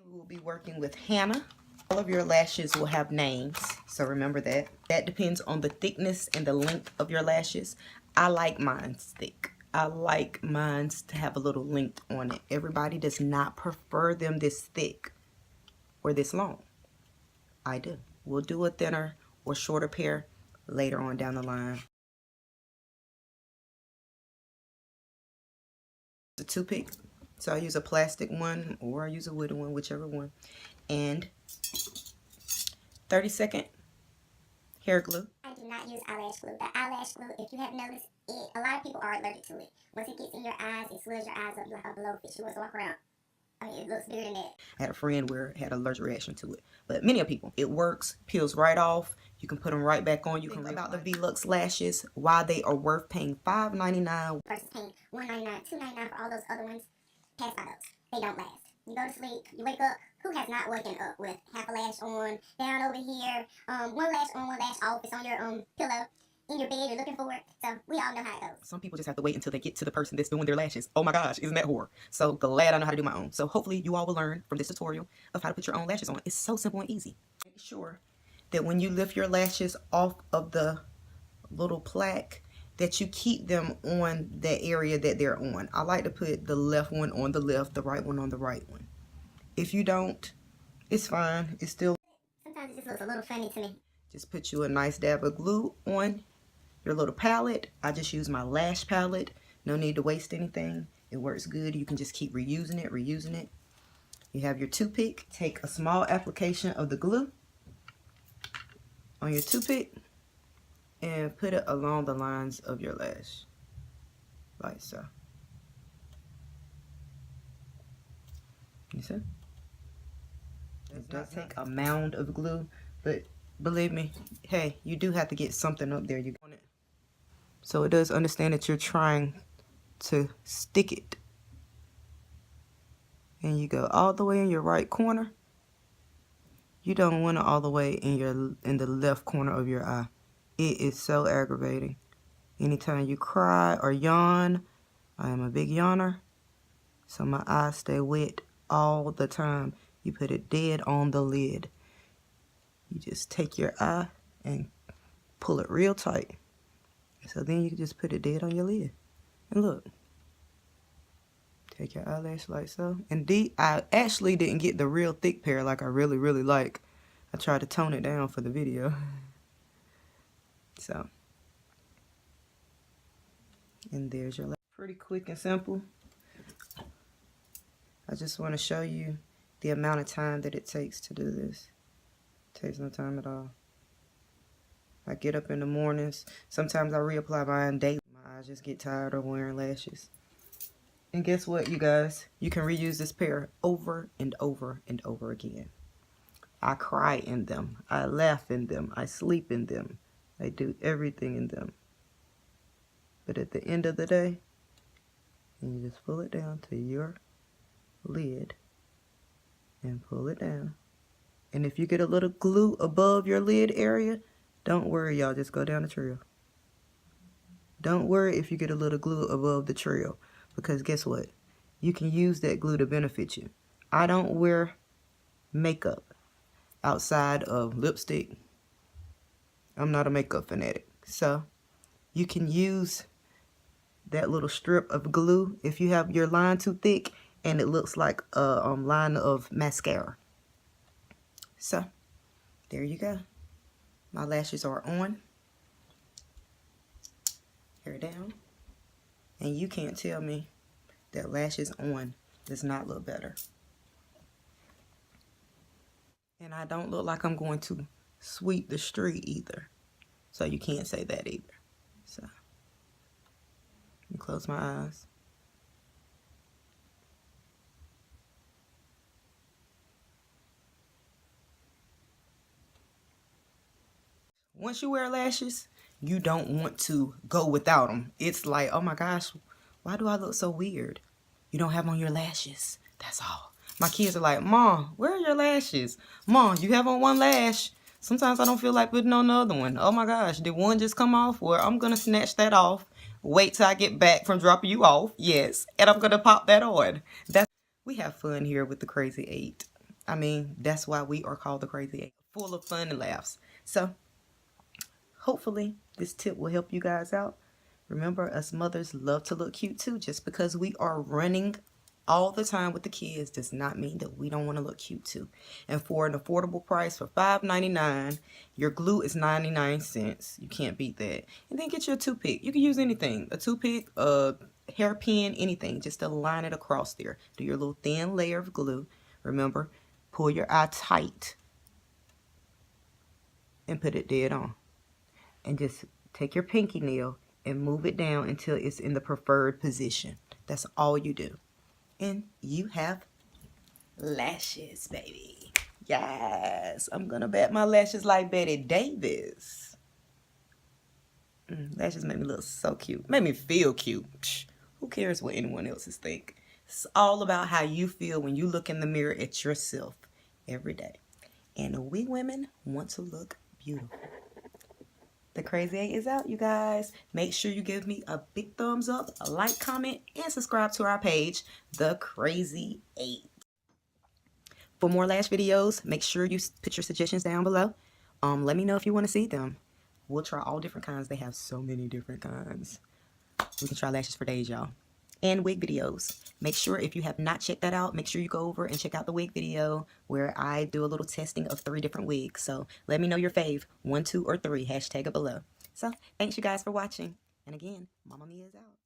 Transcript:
we will be working with Hannah. All of your lashes will have names, so remember that. That depends on the thickness and the length of your lashes. I like mine thick. I like mine to have a little length on it. Everybody does not prefer them this thick or this long. I do. We'll do a thinner or shorter pair later on down the line. The toothpick. So I use a plastic one or I use a wooden one, whichever one. And 30-second hair glue. I do not use eyelash glue. The eyelash glue, if you have noticed, a lot of people are allergic to it. Once it gets in your eyes, it swells your eyes up like a blowfish. You want to walk around. I mean, it looks bigger than that. I had a friend where it had an allergic reaction to it. But many of people, it works, peels right off. You can put them right back on. You can read about the Velux lashes, why they are worth paying $5.99 versus paying $1.99, $2.99 for all those other ones. Pass by those. They don't last. You go to sleep, you wake up. Who has not woken up with half a lash on, down over here, one lash on, one lash off? It's on your pillow. In your bed, you're looking for it. So we all know how it goes. Some people just have to wait until they get to the person that's doing their lashes. Oh my gosh, isn't that horror? So glad I know how to do my own. So hopefully you all will learn from this tutorial of how to put your own lashes on. It's so simple and easy. Make sure that when you lift your lashes off of the little plaque, that you keep them on the area that they're on. I like to put the left one on the left, the right one on the right one. If you don't, it's fine. It's still... Sometimes it just looks a little funny to me. Just put you a nice dab of glue on your little palette. I just use my lash palette. No need to waste anything. It works good. You can just keep reusing it. You have your toothpick. Take a small application of the glue on your toothpick and put it along the lines of your lash, like so. You see? It does take a mound of glue, but believe me, hey, you do have to get something up there. You want it. So it does understand that you're trying to stick it. And you go all the way in your right corner. You don't want it all the way in the left corner of your eye. It is so aggravating. Anytime you cry or yawn, I am a big yawner, so my eyes stay wet all the time. You put it dead on the lid. You just take your eye and pull it real tight. So then you can just put it dead on your lid. And look. Take your eyelash like so. And I actually didn't get the real thick pair like I really, really like. I tried to tone it down for the video. So. And there's your lash. Pretty quick and simple. I just want to show you the amount of time that it takes to do this. It takes no time at all. I get up in the mornings. Sometimes I reapply mine daily. My eyes just get tired of wearing lashes. And guess what, you guys? You can reuse this pair over and over and over again. I cry in them. I laugh in them. I sleep in them. I do everything in them. But at the end of the day, you just pull it down to your lid and pull it down. And if you get a little glue above your lid area, don't worry, y'all. Just go down the trail. Don't worry if you get a little glue above the trail. Because guess what? You can use that glue to benefit you. I don't wear makeup outside of lipstick. I'm not a makeup fanatic. So you can use that little strip of glue if you have your line too thick and it looks like a line of mascara. So there you go. My lashes are on. Hair down. And you can't tell me that lashes on does not look better. And I don't look like I'm going to sweep the street either. So you can't say that either. So, let me close my eyes. Once you wear lashes, you don't want to go without them. It's like, oh my gosh, why do I look so weird? You don't have on your lashes. That's all. My kids are like, Mom, where are your lashes? Mom, you have on one lash. Sometimes I don't feel like putting on the other one. Oh my gosh, did one just come off? Well, I'm going to snatch that off. Wait till I get back from dropping you off. Yes, and I'm going to pop that on. We have fun here with the Crazy 8. I mean, that's why we are called the Crazy 8. Full of fun and laughs. So, hopefully, this tip will help you guys out. Remember, us mothers love to look cute too. Just because we are running all the time with the kids does not mean that we don't want to look cute too. And for an affordable price for $5.99, your glue is 99 cents. You can't beat that. And then get your toothpick. You can use anything. A toothpick, a hairpin, anything. Just to line it across there. Do your little thin layer of glue. Remember, pull your eye tight and put it dead on. And just take your pinky nail and move it down until it's in the preferred position. That's all you do. And you have lashes, baby. Yes, I'm gonna bat my lashes like Betty Davis. Lashes make me look so cute. Make me feel cute. Psh, who cares what anyone else's think? It's all about how you feel when you look in the mirror at yourself every day. And we women want to look beautiful. The Crazy 8 is out, you guys. Make sure you give me a big thumbs up, a like, comment, and subscribe to our page, The Crazy 8. For more lash videos, make sure you put your suggestions down below. Let me know if you want to see them. We'll try all different kinds. They have so many different kinds. We can try lashes for days, y'all. And wig videos. Make sure if you have not checked that out, make sure you go over and check out the wig video where I do a little testing of 3 different wigs. So let me know your fave, 1, 2, or 3, hashtag it below. So thanks you guys for watching. And again, Mama Mia is out.